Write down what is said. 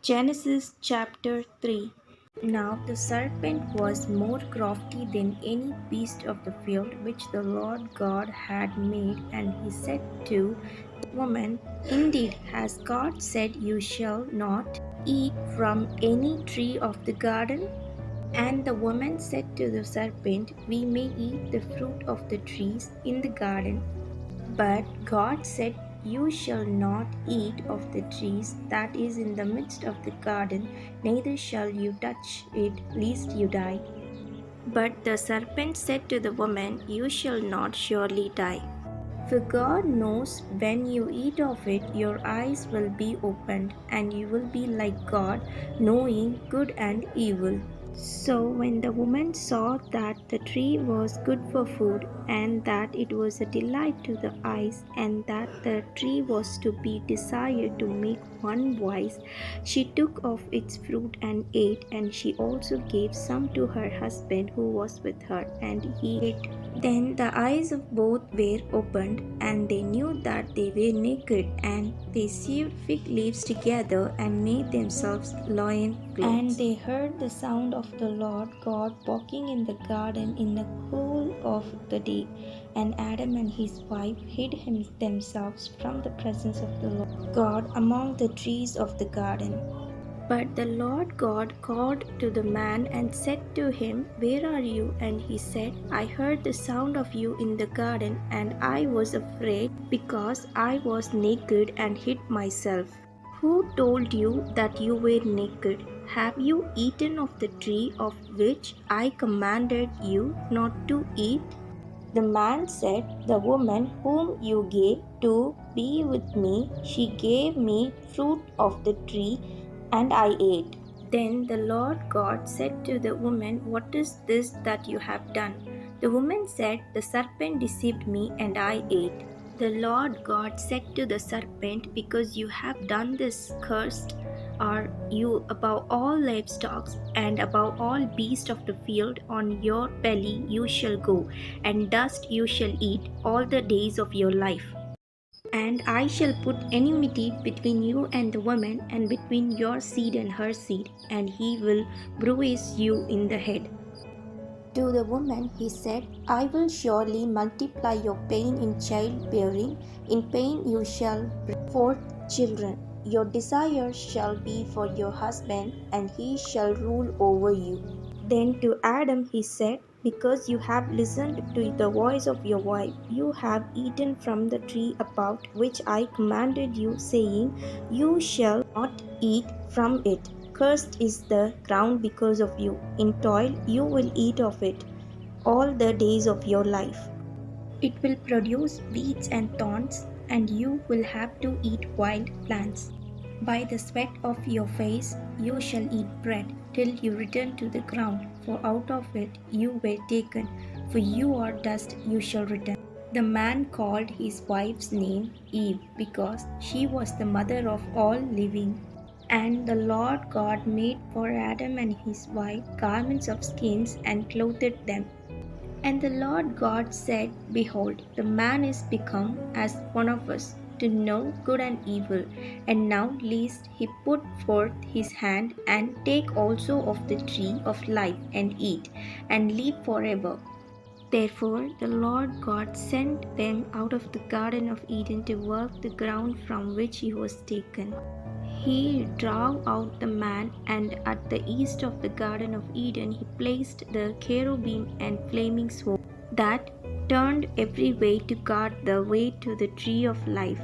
Genesis chapter 3. Now the serpent was more crafty than any beast of the field which the Lord God had made, and he said to the woman, Indeed, has God said, You shall not eat from any tree of the garden? And the woman said to the serpent, We may eat the fruit of the trees in the garden. But God said, You shall not eat of the trees that is in the midst of the garden, neither shall you touch it, lest you die. But the serpent said to the woman, You shall not surely die. For God knows when you eat of it, your eyes will be opened, and you will be like God, knowing good and evil. So when the woman saw that the tree was good for food, and that it was a delight to the eyes, and that the tree was to be desired to make one wise, she took of its fruit and ate, and she also gave some to her husband who was with her, and he ate. Then the eyes of both were opened, and they knew that they were naked, and they sewed fig leaves together and made themselves loin clothes. And they heard the sound of the Lord God walking in the garden in the cool of the day. And Adam and his wife hid themselves from the presence of the Lord God among the trees of the garden. But the Lord God called to the man and said to him, Where are you? And he said, I heard the sound of you in the garden, and I was afraid because I was naked and hid myself. Who told you that you were naked? Have you eaten of the tree of which I commanded you not to eat? The man said, The woman whom you gave to be with me, she gave me fruit of the tree, and I ate. Then the Lord God said to the woman, What is this that you have done? The woman said, The serpent deceived me, and I ate. The Lord God said to the serpent, Because you have done this, cursed are you above all livestock and above all beasts of the field. On your belly you shall go, and dust you shall eat all the days of your life. And I shall put enmity between you and the woman, and between your seed and her seed, and he will bruise you in the head. To the woman he said, I will surely multiply your pain in childbearing. In pain you shall bring forth children. Your desire shall be for your husband, and he shall rule over you. Then to Adam he said, Because you have listened to the voice of your wife, you have eaten from the tree about which I commanded you, saying, You shall not eat from it. Cursed is the ground because of you. In toil you will eat of it all the days of your life. It will produce weeds and thorns, and you will have to eat wild plants. By the sweat of your face you shall eat bread till you return to the ground, for out of it you were taken, for you are dust, you shall return. The man called his wife's name Eve, because she was the mother of all living. And the Lord God made for Adam and his wife garments of skins and clothed them. And the Lord God said, Behold, the man is become as one of us, to know good and evil. And now lest he put forth his hand, and take also of the tree of life, and eat, and live forever. Therefore the Lord God sent them out of the Garden of Eden to work the ground from which he was taken. He drove out the man, and at the east of the Garden of Eden he placed the cherubim and flaming sword that turned every way to guard the way to the tree of life.